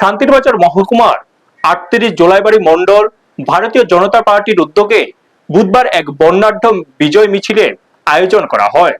শান্তিরবাজার মহকুমার ৩৮ জোলাইবাড়ি মণ্ডল ভারতীয় জনতা পার্টির উদ্যোগে বুধবার এক বর্ণাঢ্য বিজয় মিছিলের আয়োজন করা হয়।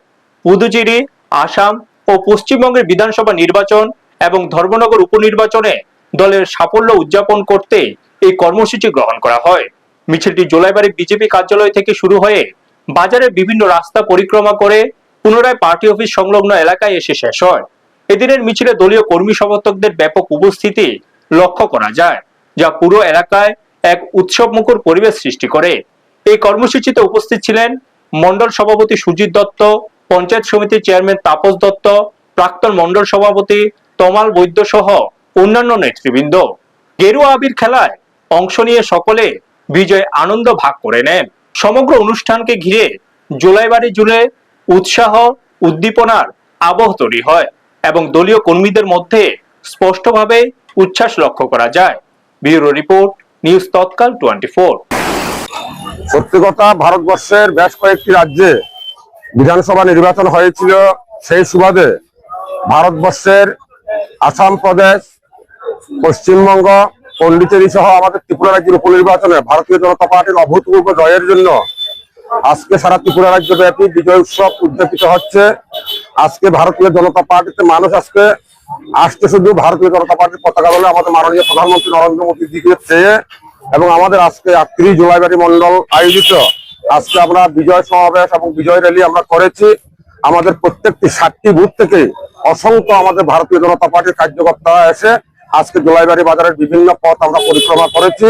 পুদুচেরি, আসাম ও পশ্চিমবঙ্গের বিধানসভা নির্বাচন এবং ধর্মনগর উপনির্বাচনে দলের সাফল্য উদযাপন করতে এই কর্মসূচি গ্রহণ করা হয়। মিছিলটি জোলাইবাড়ি বিজেপি কার্যালয় থেকে শুরু হয়ে বাজারের বিভিন্ন রাস্তা পরিক্রমা করে পুনরায় পার্টি অফিস সংলগ্ন এলাকায় এসে শেষ হয়। এদিনের মিছিলে দলীয় কর্মী সমর্থকদের ব্যাপক উপস্থিতি লক্ষ্য করা যায়, যা পুরো এলাকায় এক উৎসবমুখর পরিবেশ সৃষ্টি করে। এই কর্মসূচিতে উপস্থিত ছিলেন মণ্ডল সভাপতি সুজিত দত্ত, পঞ্চায়েত সমিতির চেয়ারম্যান তাপস দত্ত, প্রাক্তন মণ্ডল সভাপতি তমাল বৈদ্য সহ অন্যান্য নেতৃবৃন্দ। গেরুয়া আবির খেলায় অংশ নিয়ে সকলে বিজয় আনন্দ ভাগ করে নেন। সমগ্র অনুষ্ঠানকে ঘিরে জোলাইবাড়ি জুড়ে উৎসাহ উদ্দীপনার আবহ তৈরি হয় এবং দলীয় কর্মীদের মধ্যে স্পষ্টভাবে উচ্ছ্বাস লক্ষ্য করা যায়। ব্যুরো রিপোর্ট, নিউজ তৎকাল 24। সত্যি কথা, ভারতবর্ষের বেশ কয়েকটি রাজ্যে বিধানসভা নির্বাচন হয়েছিল। সেই সুবাদে ভারতবর্ষের আসাম প্রদেশ, পশ্চিমবঙ্গ, পন্ডিচেরি সহ আমাদের ত্রিপুরা রাজ্যের উপনির্বাচনে ভারতীয় জনতা পার্টির অভূতপূর্ব জয়ের জন্য আজকে সারা ত্রিপুরা রাজ্য ব্যাপী বিজয় উৎসব উদযাপিত হচ্ছে। আজকে ভারতীয় জনতা পার্টিতে মানুষ আজকে আসছে শুধু ভারতীয় জনতা পার্টির পতাকা দলে আমাদের মাননীয় প্রধানমন্ত্রী নরেন্দ্র মোদীর দিকে চেয়ে, এবং আমাদের আজকে ৩৮ জোলাইবাড়ি মণ্ডল আয়োজিত আজকে আমরা বিজয় সমাবেশ এবং বিজয় র্যালি আমরা করেছি। আমাদের প্রত্যেকটি 7টি বুথ থেকে অসংখ্য আমাদের ভারতীয় জনতা পার্টির কার্যকর্তারা এসে আজকে জোলাইবাড়ি বাজারের বিভিন্ন পথ আমরা পরিক্রমা করেছি।